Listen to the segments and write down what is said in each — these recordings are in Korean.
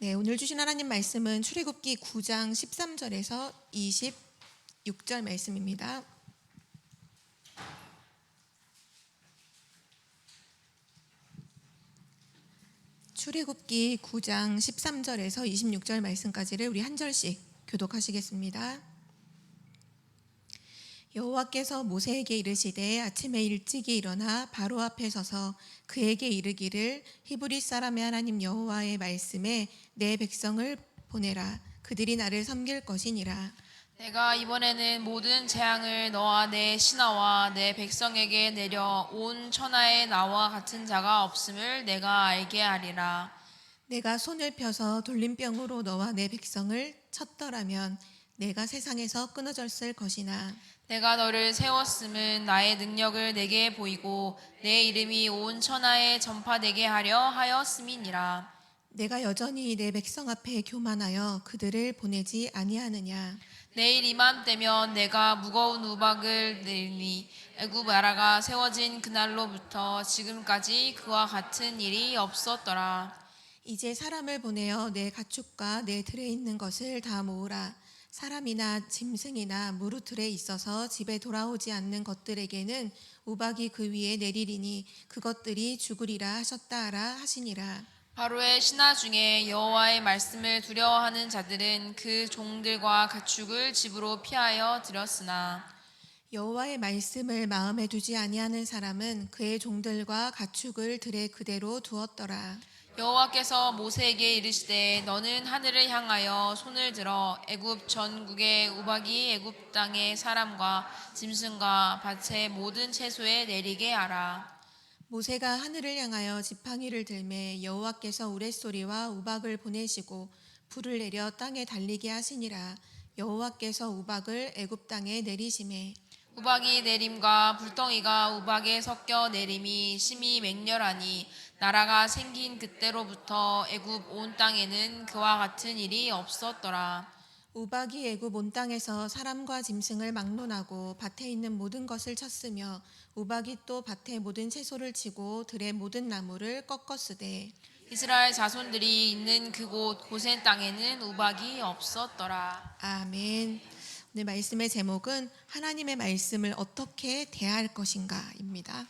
네, 오늘 주신 하나님 말씀은 출애굽기 9장 13절에서 26절 말씀입니다. 출애굽기 9장 13절에서 26절 말씀까지를 우리 한 절씩 교독하시겠습니다. 여호와께서 모세에게 이르시되 아침에 일찍이 일어나 바로 앞에 서서 그에게 이르기를 히브리 사람의 하나님 여호와의 말씀에 내 백성을 보내라. 그들이 나를 섬길 것이니라. 내가 이번에는 모든 재앙을 너와 내 신하와 내 백성에게 내려 온 천하에 나와 같은 자가 없음을 내가 알게 하리라. 내가 손을 펴서 돌림병으로 너와 내 백성을 쳤더라면 내가 세상에서 끊어졌을 것이나 내가 너를 세웠음은 나의 능력을 내게 보이고 내 이름이 온 천하에 전파되게 하려 하였음이니라. 내가 여전히 내 백성 앞에 교만하여 그들을 보내지 아니하느냐. 내일 이맘때면 내가 무거운 우박을 내리니 애굽 나라가 세워진 그날로부터 지금까지 그와 같은 일이 없었더라. 이제 사람을 보내어 내 가축과 내 들에 있는 것을 다 모으라. 사람이나 짐승이나 무릇들에 있어서 집에 돌아오지 않는 것들에게는 우박이 그 위에 내리리니 그것들이 죽으리라 하셨다 하라 하시니라. 바로의 신하 중에 여호와의 말씀을 두려워하는 자들은 그 종들과 가축을 집으로 피하여 들였으나 여호와의 말씀을 마음에 두지 아니하는 사람은 그의 종들과 가축을 들에 그대로 두었더라. 여호와께서 모세에게 이르시되 너는 하늘을 향하여 손을 들어 애굽 전국의 우박이 애굽 땅의 사람과 짐승과 밭의 모든 채소에 내리게 하라. 모세가 하늘을 향하여 지팡이를 들매 여호와께서 우레소리와 우박을 보내시고 불을 내려 땅에 달리게 하시니라. 여호와께서 우박을 애굽 땅에 내리심에 우박이 내림과 불덩이가 우박에 섞여 내림이 심히 맹렬하니 나라가 생긴 그때로부터 애굽 온 땅에는 그와 같은 일이 없었더라. 우박이 애굽 온 땅에서 사람과 짐승을 막론하고 밭에 있는 모든 것을 쳤으며 우박이 또 밭의 모든 채소를 치고 들의 모든 나무를 꺾었으되 이스라엘 자손들이 있는 그곳 고센 땅에는 우박이 없었더라. 아멘. 오늘 말씀의 제목은 하나님의 말씀을 어떻게 대할 것인가입니다.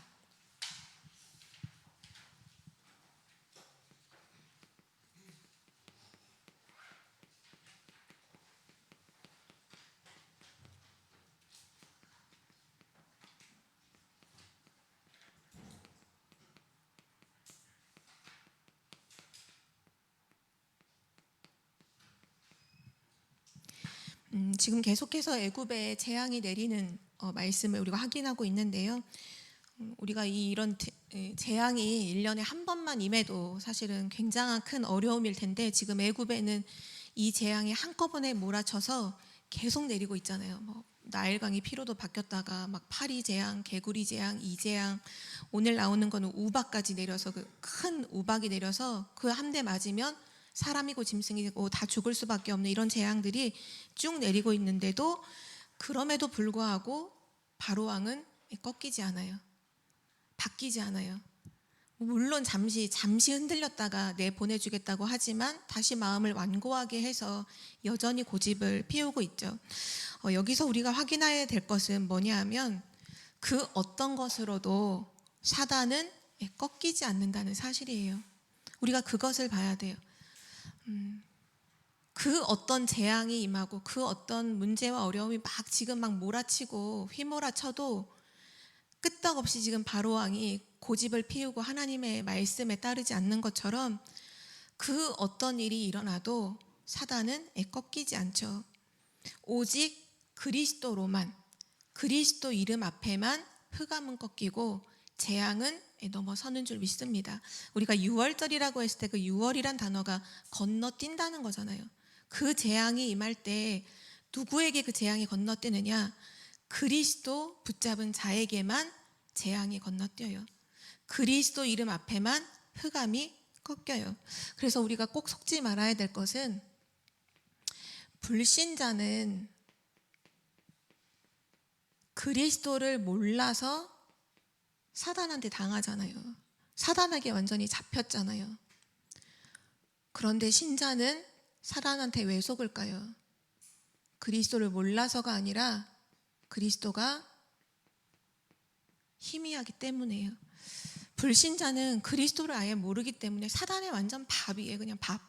지금 계속해서 애굽에 재앙이 내리는 말씀을 우리가 확인하고 있는데요. 우리가 이런 재앙이 1년에 한 번만 임해도 사실은 굉장한 큰 어려움일 텐데 지금 애굽에는 이 재앙이 한꺼번에 몰아쳐서 계속 내리고 있잖아요. 뭐 나일강이 피로도 바뀌었다가 막 파리 재앙, 개구리 재앙, 이 재앙, 오늘 나오는 거는 우박까지 내려서 그 큰 우박이 내려서 그 한 대 맞으면 사람이고 짐승이고 다 죽을 수밖에 없는 이런 재앙들이 쭉 내리고 있는데도 그럼에도 불구하고 바로 왕은 꺾이지 않아요. 바뀌지 않아요. 물론 잠시 흔들렸다가 보내주겠다고 하지만 다시 마음을 완고하게 해서 여전히 고집을 피우고 있죠. 여기서 우리가 확인해야 될 것은 뭐냐 하면 그 어떤 것으로도 사단은 꺾이지 않는다는 사실이에요. 우리가 그것을 봐야 돼요. 그 어떤 재앙이 임하고 그 어떤 문제와 어려움이 지금 몰아치고 휘몰아쳐도 끄떡없이 지금 바로왕이 고집을 피우고 하나님의 말씀에 따르지 않는 것처럼 그 어떤 일이 일어나도 사단은 꺾이지 않죠. 오직 그리스도로만, 그리스도 이름 앞에만 흑암은 꺾이고 재앙은 넘어서는 줄 믿습니다. 우리가 6월절이라고 했을 때 그 6월이란 단어가 건너뛴다는 거잖아요. 그 재앙이 임할 때 누구에게 그 재앙이 건너뛰느냐? 그리스도 붙잡은 자에게만 재앙이 건너뛰어요. 그리스도 이름 앞에만 흑암이 꺾여요. 그래서 우리가 꼭 속지 말아야 될 것은 불신자는 그리스도를 몰라서 사단한테 당하잖아요. 사단에게 완전히 잡혔잖아요. 그런데 신자는 사단한테 왜 속을까요? 그리스도를 몰라서가 아니라 그리스도가 희미하기 때문이에요. 불신자는 그리스도를 아예 모르기 때문에 사단의 완전 밥이에요. 그냥 밥.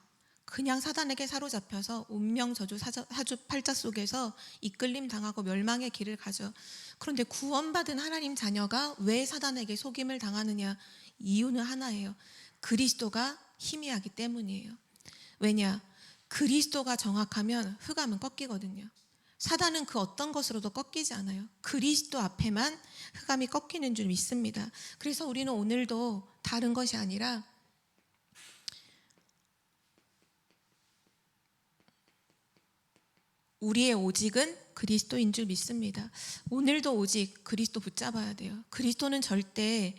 그냥 사단에게 사로잡혀서 운명저주 사주팔자 속에서 이끌림 당하고 멸망의 길을 가죠. 그런데 구원받은 하나님 자녀가 왜 사단에게 속임을 당하느냐? 이유는 하나예요. 그리스도가 희미하기 때문이에요. 왜냐? 그리스도가 정확하면 흑암은 꺾이거든요. 사단은 그 어떤 것으로도 꺾이지 않아요. 그리스도 앞에만 흑암이 꺾이는 줄 믿습니다. 그래서 우리는 오늘도 다른 것이 아니라 우리의 오직은 그리스도인 줄 믿습니다. 오늘도 오직 그리스도 붙잡아야 돼요. 그리스도는 절대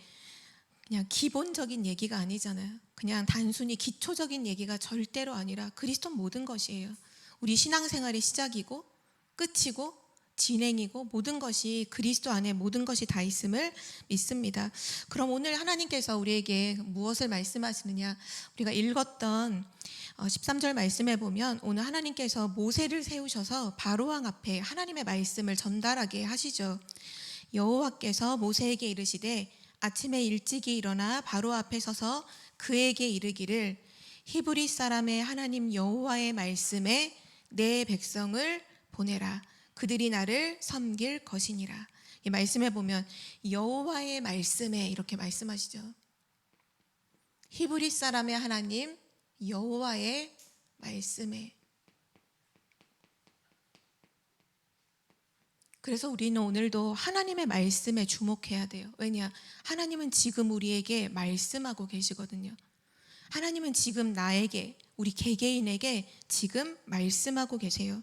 그냥 기본적인 얘기가 아니잖아요. 그냥 단순히 기초적인 얘기가 절대로 아니라 그리스도는 모든 것이에요. 우리 신앙생활의 시작이고 끝이고 진행이고 모든 것이 그리스도 안에 모든 것이 다 있음을 믿습니다. 그럼 오늘 하나님께서 우리에게 무엇을 말씀하시느냐? 우리가 읽었던 13절 말씀에 보면 오늘 하나님께서 모세를 세우셔서 바로왕 앞에 하나님의 말씀을 전달하게 하시죠. 여호와께서 모세에게 이르시되 아침에 일찍이 일어나 바로 앞에 서서 그에게 이르기를 히브리 사람의 하나님 여호와의 말씀에 내 백성을 보내라. 그들이 나를 섬길 것이니라. 이 말씀에 보면 여호와의 말씀에 이렇게 말씀하시죠. 히브리 사람의 하나님 여호와의 말씀에. 그래서 우리는 오늘도 하나님의 말씀에 주목해야 돼요. 왜냐? 하나님은 지금 우리에게 말씀하고 계시거든요. 하나님은 지금 나에게, 우리 개개인에게 지금 말씀하고 계세요.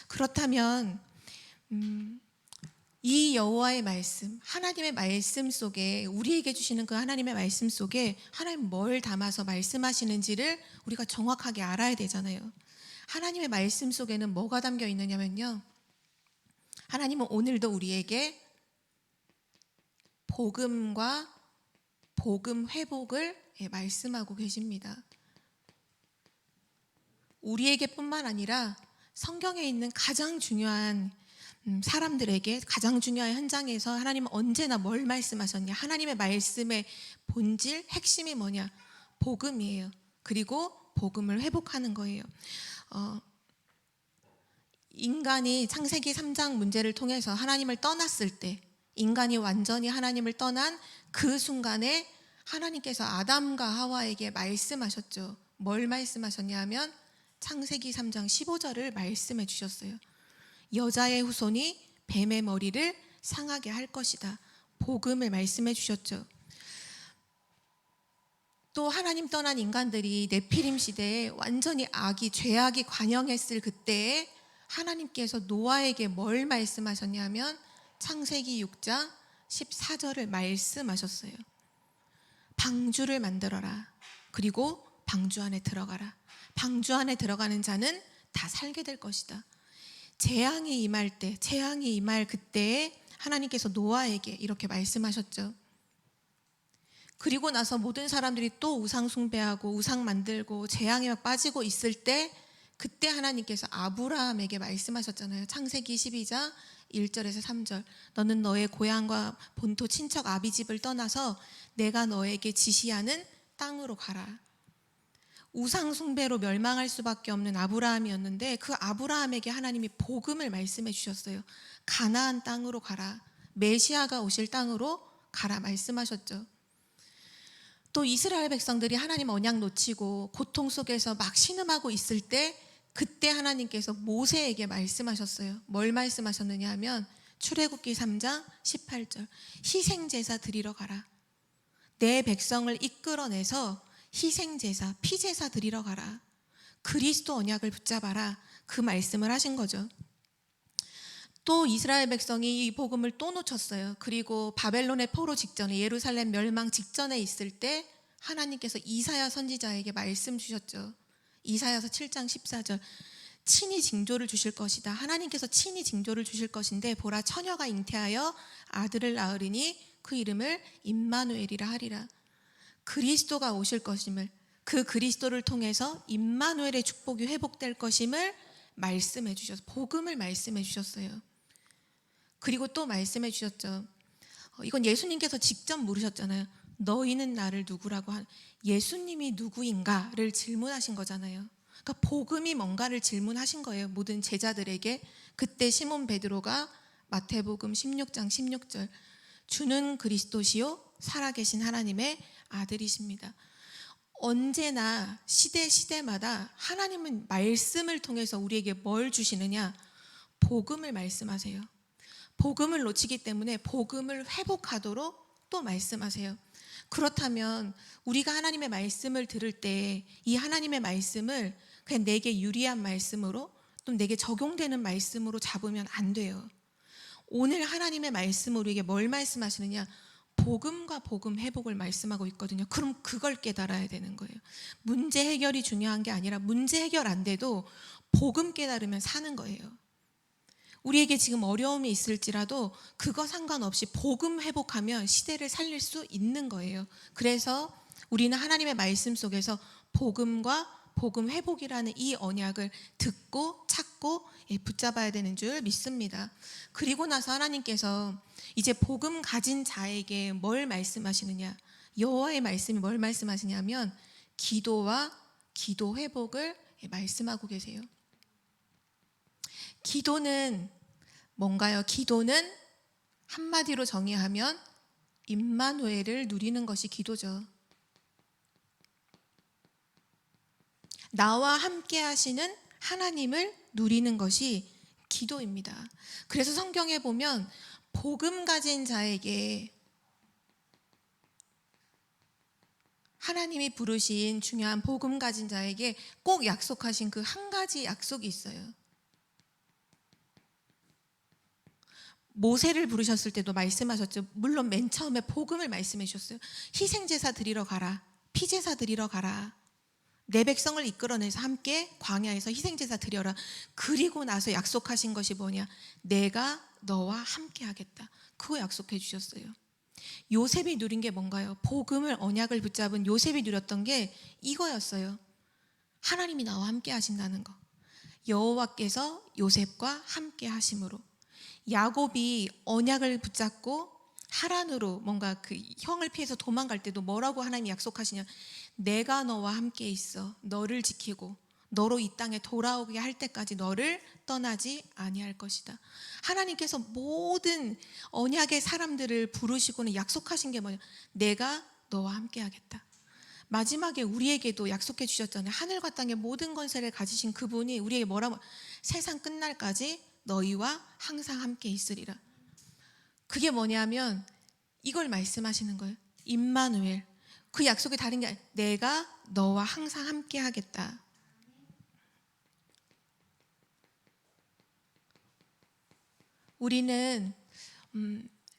그렇다면 이 여호와의 말씀, 하나님의 말씀 속에 우리에게 주시는 그 하나님의 말씀 속에 하나님 뭘 담아서 말씀하시는지를 우리가 정확하게 알아야 되잖아요. 하나님의 말씀 속에는 뭐가 담겨 있느냐면요. 하나님은 오늘도 우리에게 복음과 복음 회복을 말씀하고 계십니다. 우리에게뿐만 아니라 성경에 있는 가장 중요한 사람들에게 가장 중요한 현장에서 하나님은 언제나 뭘 말씀하셨냐? 하나님의 말씀의 본질, 핵심이 뭐냐? 복음이에요. 그리고 복음을 회복하는 거예요. 인간이 창세기 3장 문제를 통해서 하나님을 떠났을 때, 인간이 완전히 하나님을 떠난 그 순간에 하나님께서 아담과 하와에게 말씀하셨죠. 뭘 말씀하셨냐 하면 창세기 3장 15절을 말씀해 주셨어요. 여자의 후손이 뱀의 머리를 상하게 할 것이다. 복음을 말씀해 주셨죠. 또 하나님 떠난 인간들이 네피림 시대에 완전히 죄악이 관영했을 그때에 하나님께서 노아에게 뭘 말씀하셨냐면 창세기 6장 14절을 말씀하셨어요. 방주를 만들어라. 그리고 방주 안에 들어가라. 방주 안에 들어가는 자는 다 살게 될 것이다. 재앙이 임할 그때에 하나님께서 노아에게 이렇게 말씀하셨죠. 그리고 나서 모든 사람들이 또 우상 숭배하고 우상 만들고 재앙에 빠지고 있을 때 그때 하나님께서 아브라함에게 말씀하셨잖아요. 창세기 12장 1절에서 3절. 너는 너의 고향과 본토 친척 아비집을 떠나서 내가 너에게 지시하는 땅으로 가라. 우상 숭배로 멸망할 수밖에 없는 아브라함이었는데 그 아브라함에게 하나님이 복음을 말씀해 주셨어요. 가나안 땅으로 가라. 메시아가 오실 땅으로 가라 말씀하셨죠. 또 이스라엘 백성들이 하나님 언약 놓치고 고통 속에서 막 신음하고 있을 때 그때 하나님께서 모세에게 말씀하셨어요. 뭘 말씀하셨느냐 하면 출애굽기 3장 18절. 희생제사 드리러 가라. 내 백성을 이끌어내서 희생제사, 피제사 드리러 가라. 그리스도 언약을 붙잡아라. 그 말씀을 하신 거죠. 또 이스라엘 백성이 이 복음을 또 놓쳤어요. 그리고 바벨론의 포로 직전에 예루살렘 멸망 직전에 있을 때 하나님께서 이사야 선지자에게 말씀 주셨죠. 이사야서 7장 14절. 친히 징조를 주실 것이다. 하나님께서 친히 징조를 주실 것인데 보라 처녀가 잉태하여 아들을 낳으리니 그 이름을 임마누엘이라 하리라. 그리스도가 오실 것임을, 그 그리스도를 통해서 임마누엘의 축복이 회복될 것임을 말씀해 주셔서 복음을 말씀해 주셨어요. 그리고 또 말씀해 주셨죠. 이건 예수님께서 직접 물으셨잖아요. 너희는 나를 누구라고 예수님이 누구인가를 질문하신 거잖아요. 그러니까 복음이 뭔가를 질문하신 거예요. 모든 제자들에게. 그때 시몬 베드로가 마태복음 16장 16절 주는 그리스도시요 살아계신 하나님의 아들이십니다. 언제나 시대마다 하나님은 말씀을 통해서 우리에게 뭘 주시느냐? 복음을 말씀하세요. 복음을 놓치기 때문에 복음을 회복하도록 또 말씀하세요. 그렇다면 우리가 하나님의 말씀을 들을 때 이 하나님의 말씀을 그냥 내게 유리한 말씀으로 또 내게 적용되는 말씀으로 잡으면 안 돼요. 오늘 하나님의 말씀으로 우리에게 뭘 말씀하시느냐? 복음과 복음 회복을 말씀하고 있거든요. 그럼 그걸 깨달아야 되는 거예요. 문제 해결이 중요한 게 아니라 문제 해결 안 돼도 복음 깨달으면 사는 거예요. 우리에게 지금 어려움이 있을지라도 그거 상관없이 복음 회복하면 시대를 살릴 수 있는 거예요. 그래서 우리는 하나님의 말씀 속에서 복음과 복음 회복이라는 이 언약을 듣고 찾고 붙잡아야 되는 줄 믿습니다. 그리고 나서 하나님께서 이제 복음 가진 자에게 뭘 말씀하시느냐? 여호와의 말씀이 뭘 말씀하시냐면 기도와 기도 회복을 말씀하고 계세요. 기도는 뭔가요? 기도는 한마디로 정의하면 임마누엘을 누리는 것이 기도죠. 나와 함께 하시는 하나님을 누리는 것이 기도입니다. 그래서 성경에 보면 복음 가진 자에게 하나님이 부르신 중요한 복음 가진 자에게 꼭 약속하신 그 한 가지 약속이 있어요. 모세를 부르셨을 때도 말씀하셨죠. 물론 맨 처음에 복음을 말씀해 주셨어요. 희생제사 드리러 가라. 피제사 드리러 가라. 내 백성을 이끌어내서 함께 광야에서 희생제사 드려라. 그리고 나서 약속하신 것이 뭐냐? 내가 너와 함께 하겠다. 그거 약속해 주셨어요. 요셉이 누린 게 뭔가요? 복음을 언약을 붙잡은 요셉이 누렸던 게 이거였어요. 하나님이 나와 함께 하신다는 거. 여호와께서 요셉과 함께 하심으로. 야곱이 언약을 붙잡고 하란으로 뭔가 그 형을 피해서 도망갈 때도 뭐라고 하나님이 약속하시냐? 내가 너와 함께 있어. 너를 지키고 너로 이 땅에 돌아오게 할 때까지 너를 떠나지 아니할 것이다. 하나님께서 모든 언약의 사람들을 부르시고는 약속하신 게 뭐냐? 내가 너와 함께 하겠다. 마지막에 우리에게도 약속해 주셨잖아요. 하늘과 땅의 모든 권세를 가지신 그분이 우리에게 뭐라고? 세상 끝날까지 너희와 항상 함께 있으리라. 그게 뭐냐면 이걸 말씀하시는 거예요. 임마누엘. 그 약속이 다른 게 아니라 내가 너와 항상 함께 하겠다. 우리는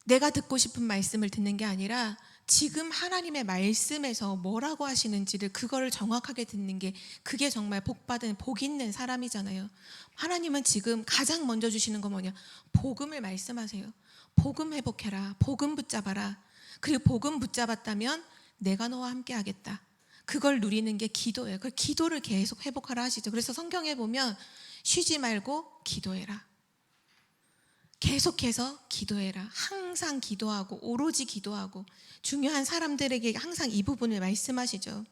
내가 듣고 싶은 말씀을 듣는 게 아니라 지금 하나님의 말씀에서 뭐라고 하시는지를 그거를 정확하게 듣는 게 그게 정말 복받은 복 있는 사람이잖아요. 하나님은 지금 가장 먼저 주시는 건 뭐냐? 복음을 말씀하세요. 복음 회복해라. 복음 붙잡아라. 그리고 복음 붙잡았다면 내가 너와 함께 하겠다. 그걸 누리는 게 기도예요. 그 기도를 계속 회복하라 하시죠. 그래서 성경에 보면 쉬지 말고 기도해라. 계속해서 기도해라. 항상 기도하고 오로지 기도하고 중요한 사람들에게 항상 이 부분을 말씀하시죠.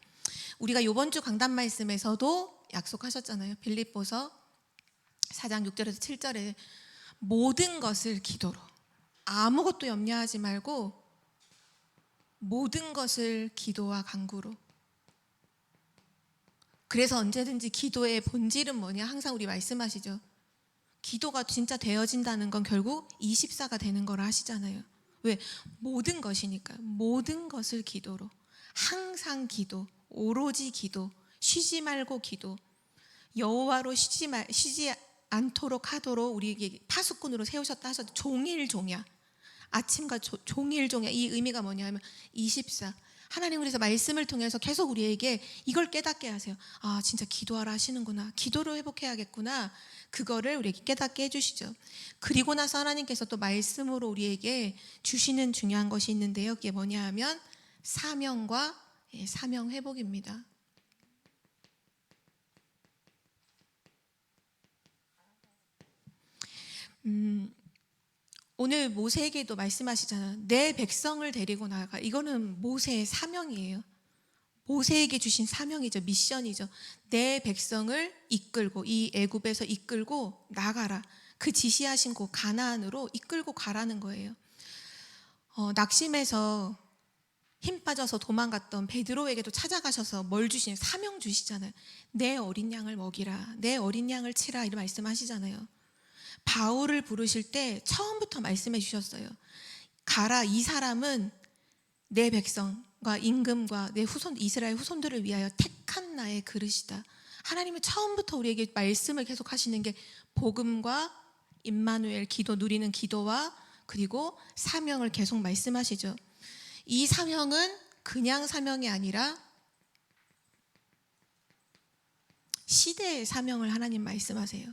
우리가 이번 주 강단 말씀에서도 약속하셨잖아요. 빌립보서 4장 6절에서 7절에 모든 것을 기도로 아무것도 염려하지 말고 모든 것을 기도와 간구로. 그래서 언제든지 기도의 본질은 뭐냐? 항상 우리 말씀하시죠. 기도가 진짜 되어진다는 건 결국 24가 되는 거라 하시잖아요. 왜? 모든 것이니까. 모든 것을 기도로. 항상 기도, 오로지 기도, 쉬지 말고 기도. 여호와로 쉬지 않도록 하도록 우리에게 파수꾼으로 세우셨다 하셨죠. 종일종야. 아침과 종일종야. 이 의미가 뭐냐면 24. 하나님 그래서 말씀을 통해서 계속 우리에게 이걸 깨닫게 하세요. 아, 진짜 기도하라 하시는구나. 기도로 회복해야겠구나. 그거를 우리에게 깨닫게 해주시죠. 그리고 나서 하나님께서 또 말씀으로 우리에게 주시는 중요한 것이 있는데요. 그게 뭐냐 하면 사명과 사명 회복입니다. 오늘 모세에게도 말씀하시잖아요. 내 백성을 데리고 나가. 이거는 모세의 사명이에요. 모세에게 주신 사명이죠. 미션이죠. 내 백성을 이끌고 이 애굽에서 이끌고 나가라. 그 지시하신 곳 가나안으로 이끌고 가라는 거예요. 낙심해서 힘 빠져서 도망갔던 베드로에게도 찾아가셔서 뭘 주신 사명 주시잖아요. 내 어린 양을 먹이라. 내 어린 양을 치라. 이런 말씀하시잖아요. 바울을 부르실 때 처음부터 말씀해 주셨어요. 가라. 이 사람은 내 백성과 임금과 내 후손 이스라엘 후손들을 위하여 택한 나의 그릇이다. 하나님은 처음부터 우리에게 말씀을 계속 하시는 게 복음과 임마누엘 기도 누리는 기도와 그리고 사명을 계속 말씀하시죠. 이 사명은 그냥 사명이 아니라 시대의 사명을 하나님 말씀하세요.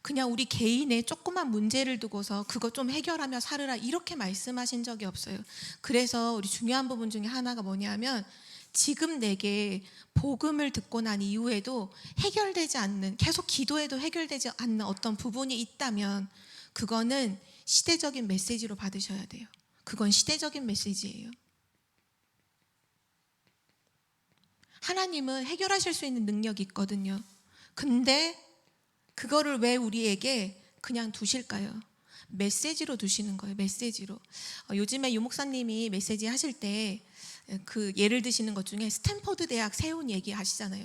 그냥 우리 개인의 조그만 문제를 두고서 그거 좀 해결하며 살으라 이렇게 말씀하신 적이 없어요. 그래서 우리 중요한 부분 중에 하나가 뭐냐면 지금 내게 복음을 듣고 난 이후에도 해결되지 않는, 계속 기도해도 해결되지 않는 어떤 부분이 있다면 그거는 시대적인 메시지로 받으셔야 돼요. 그건 시대적인 메시지예요. 하나님은 해결하실 수 있는 능력이 있거든요. 근데 그거를 왜 우리에게 그냥 두실까요? 메시지로 두시는 거예요. 메시지로. 요즘에 유 목사님이 메시지 하실 때 그 예를 드시는 것 중에 스탠포드 대학 세운 얘기 하시잖아요.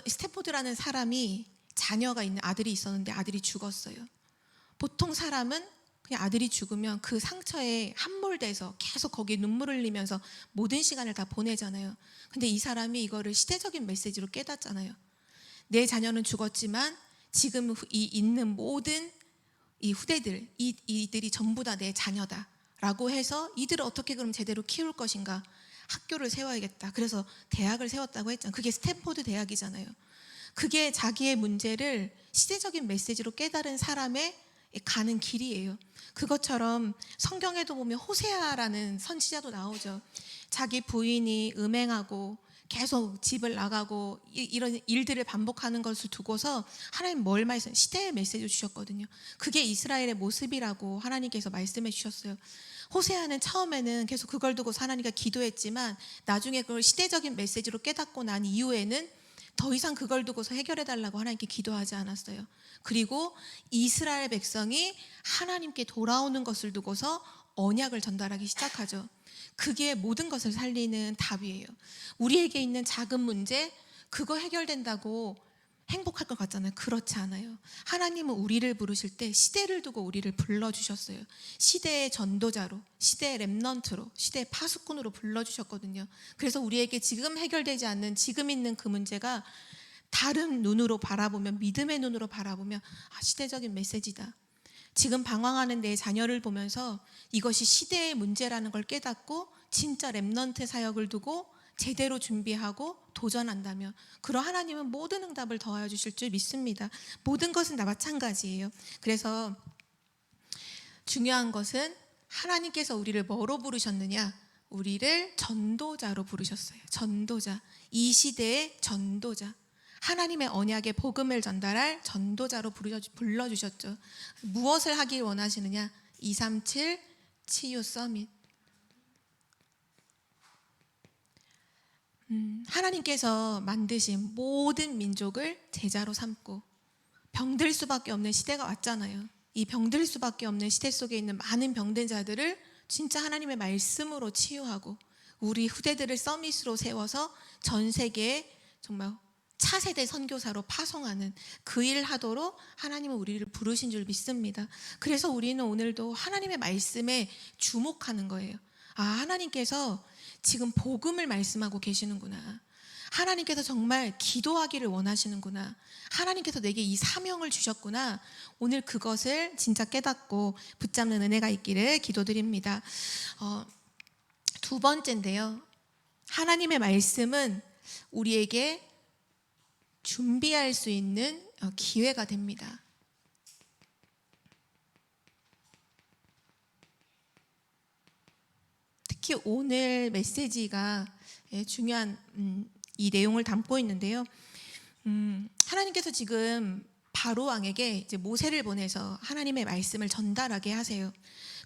스탠포드라는 사람이 자녀가 있는 아들이 있었는데 아들이 죽었어요. 보통 사람은 그냥 아들이 죽으면 그 상처에 함몰돼서 계속 거기에 눈물을 흘리면서 모든 시간을 다 보내잖아요. 근데 이 사람이 이거를 시대적인 메시지로 깨닫잖아요. 내 자녀는 죽었지만 지금 있는 모든 이 후대들, 이들이 전부 다 내 자녀다 라고 해서 이들을 어떻게 그럼 제대로 키울 것인가, 학교를 세워야겠다. 그래서 대학을 세웠다고 했잖아요. 그게 스탠포드 대학이잖아요. 그게 자기의 문제를 시대적인 메시지로 깨달은 사람의 가는 길이에요. 그것처럼 성경에도 보면 호세아라는 선지자도 나오죠. 자기 부인이 음행하고 계속 집을 나가고 이런 일들을 반복하는 것을 두고서 하나님 뭘 말씀, 시대의 메시지를 주셨거든요. 그게 이스라엘의 모습이라고 하나님께서 말씀해 주셨어요. 호세아는 처음에는 계속 그걸 두고 하나님과 기도했지만 나중에 그걸 시대적인 메시지로 깨닫고 난 이후에는 더 이상 그걸 두고서 해결해 달라고 하나님께 기도하지 않았어요. 그리고 이스라엘 백성이 하나님께 돌아오는 것을 두고서 언약을 전달하기 시작하죠. 그게 모든 것을 살리는 답이에요. 우리에게 있는 작은 문제, 그거 해결된다고 행복할 것 같잖아요. 그렇지 않아요. 하나님은 우리를 부르실 때 시대를 두고 우리를 불러주셨어요. 시대의 전도자로, 시대의 렘넌트로, 시대의 파수꾼으로 불러주셨거든요. 그래서 우리에게 지금 해결되지 않는 지금 있는 그 문제가 다른 눈으로 바라보면, 믿음의 눈으로 바라보면 시대적인 메시지다. 지금 방황하는 내 자녀를 보면서 이것이 시대의 문제라는 걸 깨닫고 진짜 렘넌트 사역을 두고 제대로 준비하고 도전한다면 그런 하나님은 모든 응답을 더하여 주실 줄 믿습니다. 모든 것은 다 마찬가지예요. 그래서 중요한 것은 하나님께서 우리를 뭐로 부르셨느냐? 우리를 전도자로 부르셨어요. 전도자. 이 시대의 전도자. 하나님의 언약의 복음을 전달할 전도자로 불러주셨죠. 무엇을 하길 원하시느냐? 237 치유 서밋. 하나님께서 만드신 모든 민족을 제자로 삼고 병들 수밖에 없는 시대가 왔잖아요. 이 병들 수밖에 없는 시대 속에 있는 많은 병든 자들을 진짜 하나님의 말씀으로 치유하고 우리 후대들을 서밋으로 세워서 전 세계에 정말 차세대 선교사로 파송하는 그 일 하도록 하나님은 우리를 부르신 줄 믿습니다. 그래서 우리는 오늘도 하나님의 말씀에 주목하는 거예요. 하나님께서 지금 복음을 말씀하고 계시는구나. 하나님께서 정말 기도하기를 원하시는구나. 하나님께서 내게 이 사명을 주셨구나. 오늘 그것을 진짜 깨닫고 붙잡는 은혜가 있기를 기도드립니다. 두 번째인데요. 하나님의 말씀은 우리에게 준비할 수 있는 기회가 됩니다. 특히 오늘 메시지가 중요한 이 내용을 담고 있는데요. 하나님께서 지금 바로 왕에게 이제 모세를 보내서 하나님의 말씀을 전달하게 하세요.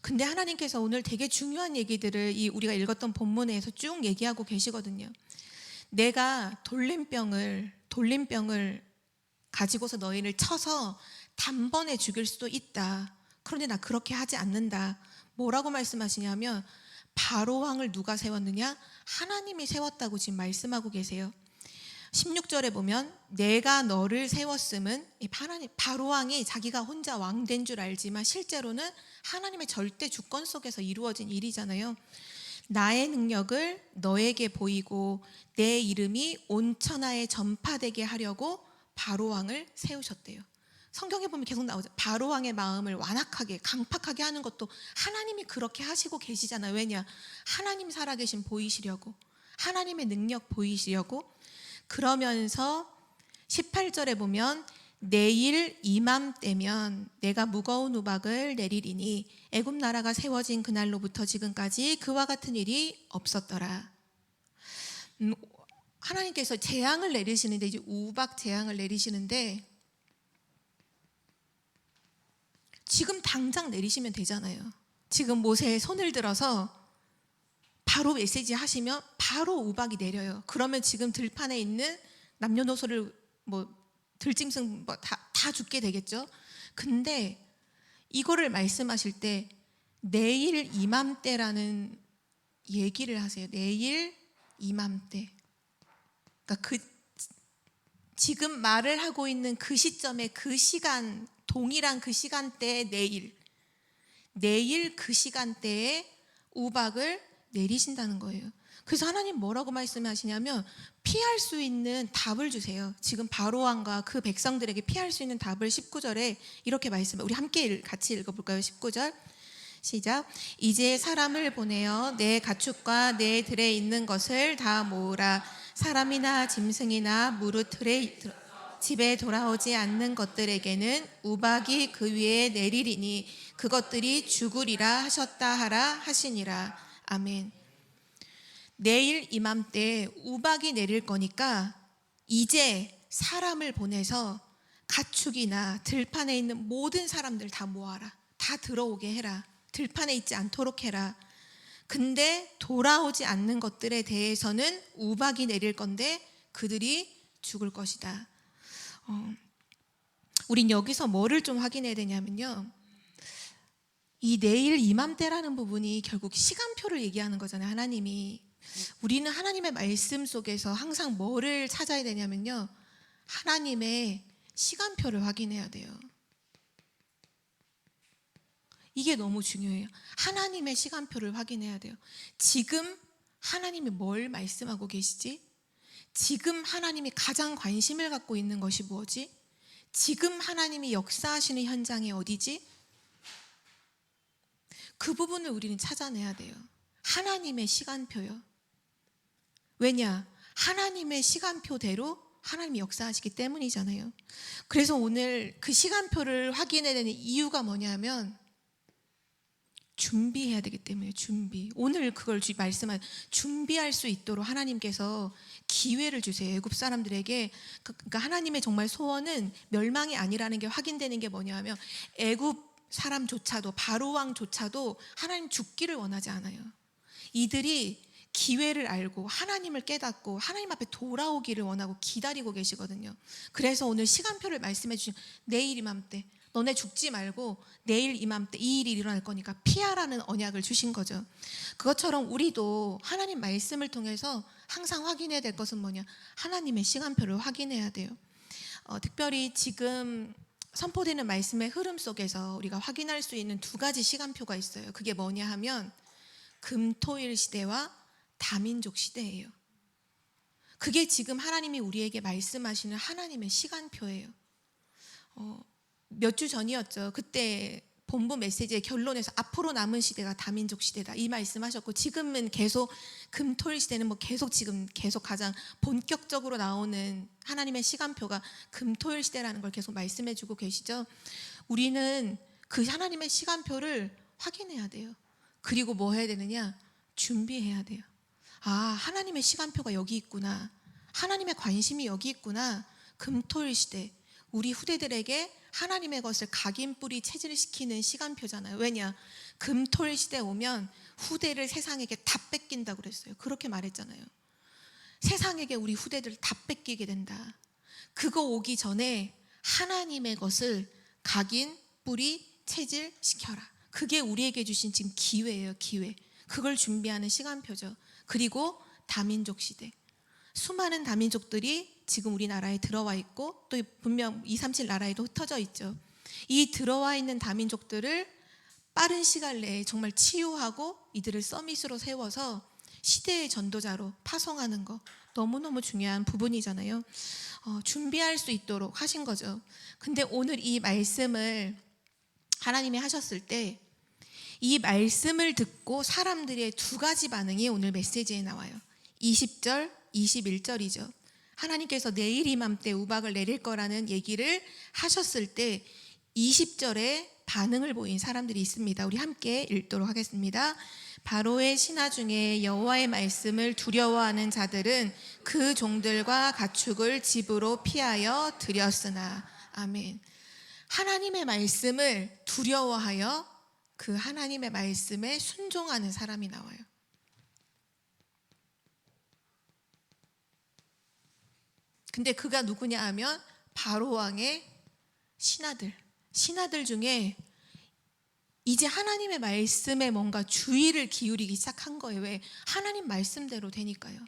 근데 하나님께서 오늘 되게 중요한 얘기들을 이 우리가 읽었던 본문에서 쭉 얘기하고 계시거든요. 내가 돌림병을 가지고서 너희를 쳐서 단번에 죽일 수도 있다. 그런데 나 그렇게 하지 않는다. 뭐라고 말씀하시냐면 바로 왕을 누가 세웠느냐? 하나님이 세웠다고 지금 말씀하고 계세요. 16절에 보면 내가 너를 세웠음은 바로 왕이 자기가 혼자 왕 된 줄 알지만 실제로는 하나님의 절대 주권 속에서 이루어진 일이잖아요. 나의 능력을 너에게 보이고 내 이름이 온 천하에 전파되게 하려고 바로 왕을 세우셨대요. 성경에 보면 계속 나오죠. 바로 왕의 마음을 완악하게 강팍하게 하는 것도 하나님이 그렇게 하시고 계시잖아요. 왜냐? 하나님 살아계신 보이시려고, 하나님의 능력 보이시려고. 그러면서 18절에 보면 내일 이맘때면 내가 무거운 우박을 내리리니 애굽 나라가 세워진 그날로부터 지금까지 그와 같은 일이 없었더라. 하나님께서 재앙을 내리시는데, 이제 우박 재앙을 내리시는데 지금 당장 내리시면 되잖아요. 지금 모세의 손을 들어서 바로 메시지 하시면 바로 우박이 내려요. 그러면 지금 들판에 있는 남녀노소를 들짐승 다 죽게 되겠죠. 근데 이거를 말씀하실 때 내일 이맘때라는 얘기를 하세요. 내일 이맘때. 그러니까 지금 말을 하고 있는 그 시점에 그 시간, 동일한 그 시간대에 내일 그 시간대에 우박을 내리신다는 거예요. 그래서 하나님 뭐라고 말씀하시냐면 피할 수 있는 답을 주세요. 지금 바로왕과 그 백성들에게 피할 수 있는 답을 19절에 이렇게 말씀해요. 우리 함께 같이 읽어볼까요? 19절 시작. 이제 사람을 보내어 내 가축과 내 들에 있는 것을 다 모으라. 사람이나 짐승이나 무릇 들에 집에 돌아오지 않는 것들에게는 우박이 그 위에 내리리니 그것들이 죽으리라 하셨다 하라 하시니라. 아멘. 내일 이맘때 우박이 내릴 거니까 이제 사람을 보내서 가축이나 들판에 있는 모든 사람들 다 모아라. 다 들어오게 해라. 들판에 있지 않도록 해라. 근데 돌아오지 않는 것들에 대해서는 우박이 내릴 건데 그들이 죽을 것이다. 우린 여기서 뭐를 좀 확인해야 되냐면요, 이 내일 이맘때라는 부분이 결국 시간표를 얘기하는 거잖아요. 하나님이. 우리는 하나님의 말씀 속에서 항상 뭐를 찾아야 되냐면요, 하나님의 시간표를 확인해야 돼요. 이게 너무 중요해요. 하나님의 시간표를 확인해야 돼요. 지금 하나님이 뭘 말씀하고 계시지? 지금 하나님이 가장 관심을 갖고 있는 것이 뭐지? 지금 하나님이 역사하시는 현장이 어디지? 그 부분을 우리는 찾아내야 돼요. 하나님의 시간표요. 왜냐? 하나님의 시간표대로 하나님이 역사하시기 때문이잖아요. 그래서 오늘 그 시간표를 확인해야 되는 이유가 뭐냐면 준비해야 되기 때문에. 준비. 오늘 그걸 말씀한 준비할 수 있도록 하나님께서 기회를 주세요. 애굽 사람들에게. 그러니까 하나님의 정말 소원은 멸망이 아니라는 게 확인되는 게 뭐냐면 애굽 사람조차도, 바로 왕조차도 하나님 죽기를 원하지 않아요. 이들이 기회를 알고 하나님을 깨닫고 하나님 앞에 돌아오기를 원하고 기다리고 계시거든요. 그래서 오늘 시간표를 말씀해 주신 내일 이맘때, 너네 죽지 말고 내일 이맘때 이 일이 일어날 거니까 피하라는 언약을 주신 거죠. 그것처럼 우리도 하나님 말씀을 통해서 항상 확인해야 될 것은 뭐냐? 하나님의 시간표를 확인해야 돼요. 특별히 지금 선포되는 말씀의 흐름 속에서 우리가 확인할 수 있는 두 가지 시간표가 있어요. 그게 뭐냐 하면 금토일 시대와 다민족 시대예요. 그게 지금 하나님이 우리에게 말씀하시는 하나님의 시간표예요. 몇 주 전이었죠. 그때 본부 메시지의 결론에서 앞으로 남은 시대가 다민족 시대다 이 말씀하셨고, 지금은 계속 금토일 시대는 계속 가장 본격적으로 나오는 하나님의 시간표가 금토일 시대라는 걸 계속 말씀해주고 계시죠. 우리는 그 하나님의 시간표를 확인해야 돼요. 그리고 뭐 해야 되느냐? 준비해야 돼요. 아, 하나님의 시간표가 여기 있구나. 하나님의 관심이 여기 있구나. 금토일 시대, 우리 후대들에게 하나님의 것을 각인뿌리 체질시키는 시간표잖아요. 왜냐? 금토일 시대 오면 후대를 세상에게 다 뺏긴다고 그랬어요. 그렇게 말했잖아요. 세상에게 우리 후대들 다 뺏기게 된다. 그거 오기 전에 하나님의 것을 각인, 뿌리, 체질시켜라. 그게 우리에게 주신 지금 기회예요. 기회. 그걸 준비하는 시간표죠. 그리고 다민족 시대. 수많은 다민족들이 지금 우리나라에 들어와 있고 또 분명 237 나라에도 흩어져 있죠. 이 들어와 있는 다민족들을 빠른 시간 내에 정말 치유하고 이들을 서밋으로 세워서 시대의 전도자로 파송하는 거 너무너무 중요한 부분이잖아요. 준비할 수 있도록 하신 거죠. 근데 오늘 이 말씀을 하나님이 하셨을 때 이 말씀을 듣고 사람들의 두 가지 반응이 오늘 메시지에 나와요. 20절, 21절이죠. 하나님께서 내일 이맘때 우박을 내릴 거라는 얘기를 하셨을 때 20절에 반응을 보인 사람들이 있습니다. 우리 함께 읽도록 하겠습니다. 바로의 신하 중에 여호와의 말씀을 두려워하는 자들은 그 종들과 가축을 집으로 피하여 들였으나. 아멘. 하나님의 말씀을 두려워하여 그 하나님의 말씀에 순종하는 사람이 나와요. 근데 그가 누구냐 하면 바로 왕의 신하들 중에 이제 하나님의 말씀에 뭔가 주의를 기울이기 시작한 거예요. 왜? 하나님 말씀대로 되니까요.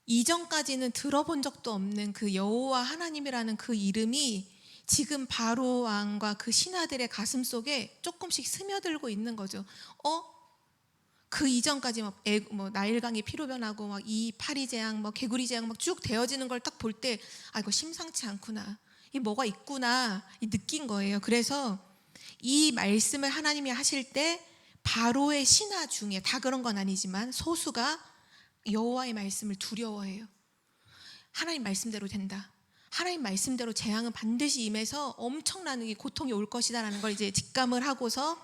이전까지는 들어본 적도 없는 그 여호와 하나님이라는 그 이름이 지금 바로 왕과 그 신하들의 가슴 속에 조금씩 스며들고 있는 거죠. 그 이전까지 나일강이 피로 변하고 막 이 파리 재앙, 개구리 재앙 막 쭉 되어지는 걸 딱 볼 때 이거 심상치 않구나. 이 뭐가 있구나. 느낀 거예요. 그래서 이 말씀을 하나님이 하실 때 바로의 신하 중에 다 그런 건 아니지만 소수가 여호와의 말씀을 두려워해요. 하나님 말씀대로 된다. 하나님 말씀대로 재앙은 반드시 임해서 엄청난 고통이 올 것이다라는 걸 이제 직감을 하고서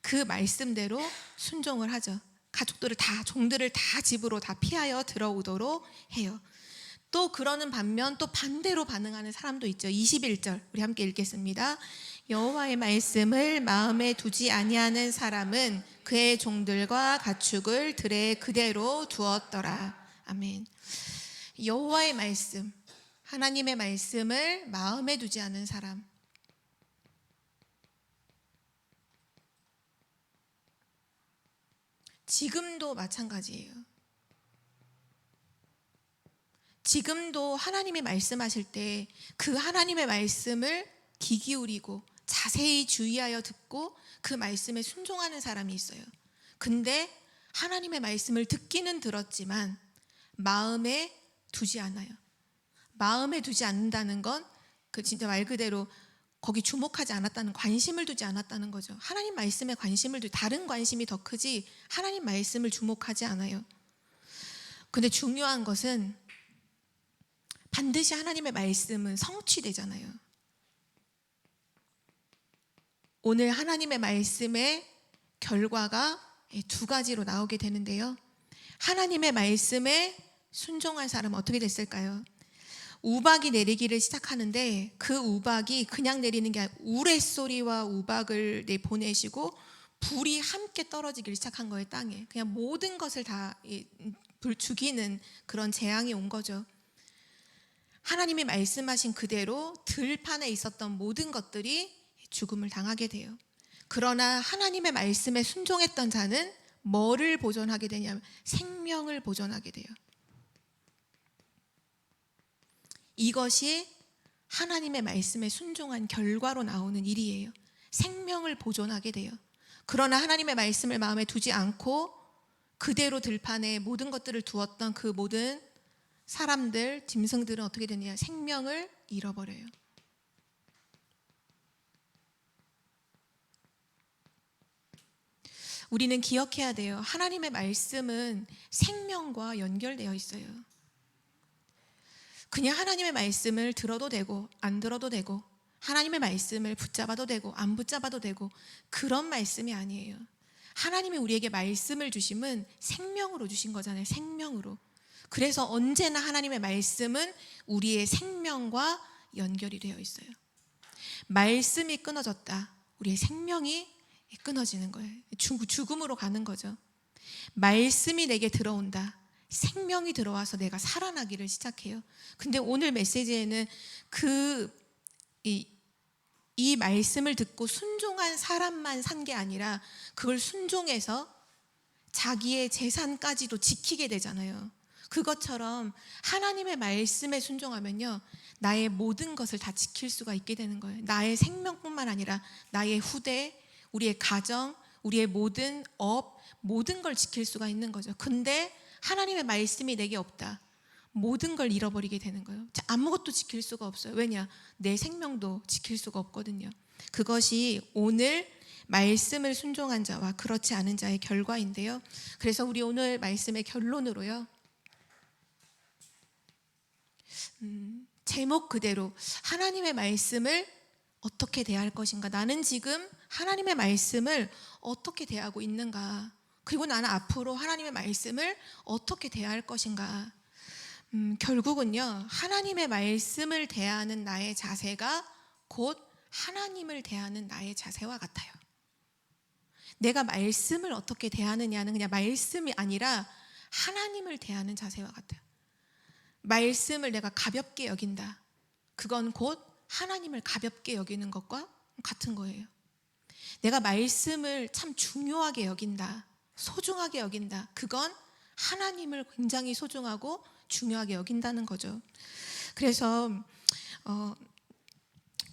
그 말씀대로 순종을 하죠. 가족들을 다, 종들을 다 집으로 다 피하여 들어오도록 해요. 또 그러는 반면 또 반대로 반응하는 사람도 있죠. 21절 우리 함께 읽겠습니다. 여호와의 말씀을 마음에 두지 아니하는 사람은 그의 종들과 가축을 들에 그대로 두었더라. 아멘. 여호와의 말씀, 하나님의 말씀을 마음에 두지 않은 사람. 지금도 마찬가지예요. 지금도 하나님이 말씀하실 때 그 하나님의 말씀을 귀 기울이고 자세히 주의하여 듣고 그 말씀에 순종하는 사람이 있어요. 근데 하나님의 말씀을 듣기는 들었지만 마음에 두지 않아요. 마음에 두지 않는다는 건 그 진짜 말 그대로 거기 주목하지 않았다는, 관심을 두지 않았다는 거죠. 하나님 말씀에 관심을 다른 관심이 더 크지 하나님 말씀을 주목하지 않아요. 근데 중요한 것은 반드시 하나님의 말씀은 성취되잖아요. 오늘 하나님의 말씀의 결과가 두 가지로 나오게 되는데요. 하나님의 말씀에 순종할 사람은 어떻게 됐을까요? 우박이 내리기를 시작하는데 그 우박이 그냥 내리는 게 아니라 우레소리와 우박을 보내시고 불이 함께 떨어지기를 시작한 거예요. 땅에. 그냥 모든 것을 다 죽이는 그런 재앙이 온 거죠. 하나님이 말씀하신 그대로 들판에 있었던 모든 것들이 죽음을 당하게 돼요. 그러나 하나님의 말씀에 순종했던 자는 뭐를 보존하게 되냐면 생명을 보존하게 돼요. 이것이 하나님의 말씀에 순종한 결과로 나오는 일이에요. 생명을 보존하게 돼요. 그러나 하나님의 말씀을 마음에 두지 않고 그대로 들판에 모든 것들을 두었던 그 모든 사람들, 짐승들은 어떻게 되느냐? 생명을 잃어버려요. 우리는 기억해야 돼요. 하나님의 말씀은 생명과 연결되어 있어요. 그냥 하나님의 말씀을 들어도 되고 안 들어도 되고 하나님의 말씀을 붙잡아도 되고 안 붙잡아도 되고 그런 말씀이 아니에요. 하나님이 우리에게 말씀을 주심은 생명으로 주신 거잖아요. 생명으로. 그래서 언제나 하나님의 말씀은 우리의 생명과 연결이 되어 있어요. 말씀이 끊어졌다. 우리의 생명이 끊어지는 거예요. 죽음으로 가는 거죠. 말씀이 내게 들어온다. 생명이 들어와서 내가 살아나기를 시작해요. 근데 오늘 메시지에는 이 말씀을 듣고 순종한 사람만 산 게 아니라 그걸 순종해서 자기의 재산까지도 지키게 되잖아요. 그것처럼 하나님의 말씀에 순종하면요, 나의 모든 것을 다 지킬 수가 있게 되는 거예요. 나의 생명뿐만 아니라 나의 후대, 우리의 가정, 우리의 모든 업, 모든 걸 지킬 수가 있는 거죠. 근데 하나님의 말씀이 내게 없다. 모든 걸 잃어버리게 되는 거예요. 아무것도 지킬 수가 없어요. 왜냐? 내 생명도 지킬 수가 없거든요. 그것이 오늘 말씀을 순종한 자와 그렇지 않은 자의 결과인데요. 그래서 우리 오늘 말씀의 결론으로요, 제목 그대로 하나님의 말씀을 어떻게 대할 것인가, 나는 지금 하나님의 말씀을 어떻게 대하고 있는가, 그리고 나는 앞으로 하나님의 말씀을 어떻게 대할 것인가. 결국은요, 하나님의 말씀을 대하는 나의 자세가 곧 하나님을 대하는 나의 자세와 같아요. 내가 말씀을 어떻게 대하느냐는 그냥 말씀이 아니라 하나님을 대하는 자세와 같아요. 말씀을 내가 가볍게 여긴다. 그건 곧 하나님을 가볍게 여기는 것과 같은 거예요. 내가 말씀을 참 중요하게 여긴다. 소중하게 여긴다. 그건 하나님을 굉장히 소중하고 중요하게 여긴다는 거죠. 그래서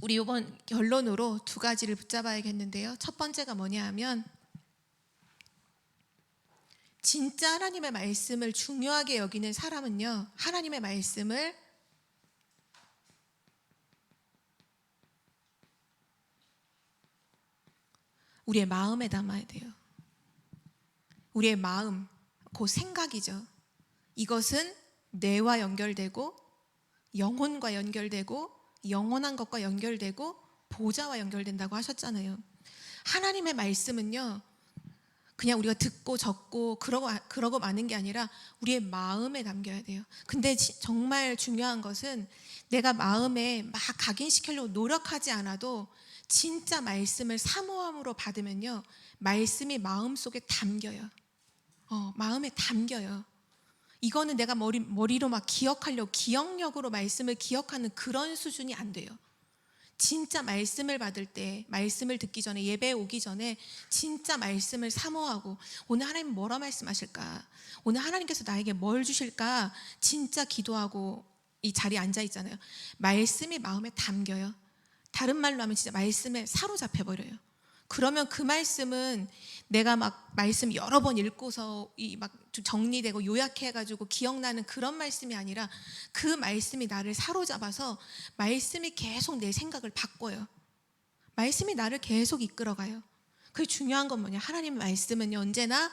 우리 이번 결론으로 두 가지를 붙잡아야겠는데요. 첫 번째가 뭐냐 하면, 진짜 하나님의 말씀을 중요하게 여기는 사람은요, 하나님의 말씀을 우리의 마음에 담아야 돼요. 우리의 마음, 그 생각이죠. 이것은 뇌와 연결되고 영혼과 연결되고 영원한 것과 연결되고 보좌와 연결된다고 하셨잖아요. 하나님의 말씀은요, 그냥 우리가 듣고 적고 그러고 마는 게 아니라 우리의 마음에 담겨야 돼요. 근데 정말 중요한 것은 내가 마음에 막 각인시키려고 노력하지 않아도 진짜 말씀을 사모함으로 받으면요, 말씀이 마음속에 담겨요. 마음에 담겨요. 이거는 내가 머리로 막 기억하려고 기억력으로 말씀을 기억하는 그런 수준이 안 돼요. 진짜 말씀을 받을 때, 말씀을 듣기 전에, 예배에 오기 전에 진짜 말씀을 사모하고, 오늘 하나님 뭐라 말씀하실까, 오늘 하나님께서 나에게 뭘 주실까 진짜 기도하고 이 자리에 앉아 있잖아요. 말씀이 마음에 담겨요. 다른 말로 하면 진짜 말씀에 사로잡혀 버려요. 그러면 그 말씀은 내가 막 말씀 여러 번 읽고서 막 정리되고 요약해가지고 기억나는 그런 말씀이 아니라 그 말씀이 나를 사로잡아서 말씀이 계속 내 생각을 바꿔요. 말씀이 나를 계속 이끌어가요. 그게 중요한 건 뭐냐? 하나님의 말씀은요, 언제나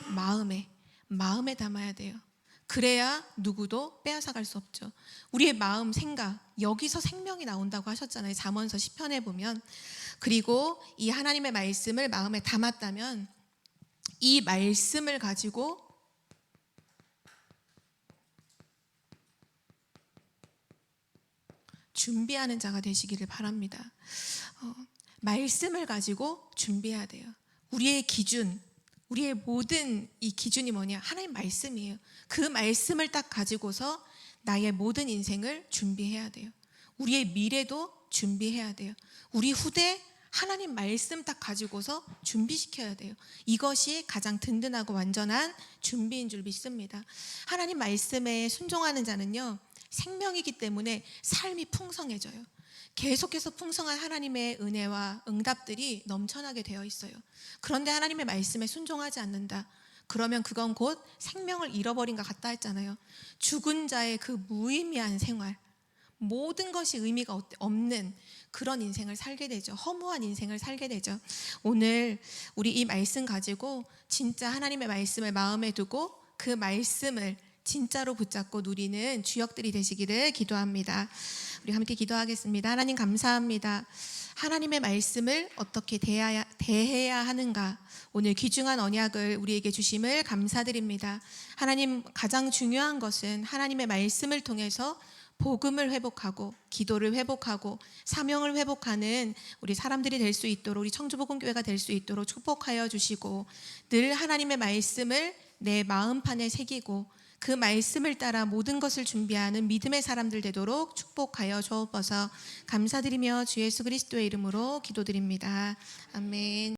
마음에 담아야 돼요. 그래야 누구도 빼앗아갈 수 없죠. 우리의 마음, 생각, 여기서 생명이 나온다고 하셨잖아요. 잠언서 10편에 보면. 그리고 이 하나님의 말씀을 마음에 담았다면 이 말씀을 가지고 준비하는 자가 되시기를 바랍니다. 말씀을 가지고 준비해야 돼요. 우리의 기준, 우리의 모든 이 기준이 뭐냐? 하나님 말씀이에요. 그 말씀을 딱 가지고서 나의 모든 인생을 준비해야 돼요. 우리의 미래도 준비해야 돼요. 우리 후대 하나님 말씀 딱 가지고서 준비시켜야 돼요. 이것이 가장 든든하고 완전한 준비인 줄 믿습니다. 하나님 말씀에 순종하는 자는요, 생명이기 때문에 삶이 풍성해져요. 계속해서 풍성한 하나님의 은혜와 응답들이 넘쳐나게 되어 있어요. 그런데 하나님의 말씀에 순종하지 않는다. 그러면 그건 곧 생명을 잃어버린 것 같다 했잖아요. 죽은 자의 그 무의미한 생활, 모든 것이 의미가 없는 그런 인생을 살게 되죠. 허무한 인생을 살게 되죠. 오늘 우리 이 말씀 가지고 진짜 하나님의 말씀을 마음에 두고 그 말씀을 진짜로 붙잡고 누리는 주역들이 되시기를 기도합니다. 우리 함께 기도하겠습니다. 하나님 감사합니다. 하나님의 말씀을 어떻게 대해야 하는가, 오늘 귀중한 언약을 우리에게 주심을 감사드립니다. 하나님, 가장 중요한 것은 하나님의 말씀을 통해서 복음을 회복하고 기도를 회복하고 사명을 회복하는 우리 사람들이 될 수 있도록, 우리 청주복음교회가 될 수 있도록 축복하여 주시고, 늘 하나님의 말씀을 내 마음판에 새기고 그 말씀을 따라 모든 것을 준비하는 믿음의 사람들 되도록 축복하여 주옵소서. 감사드리며 주 예수 그리스도의 이름으로 기도드립니다. 아멘.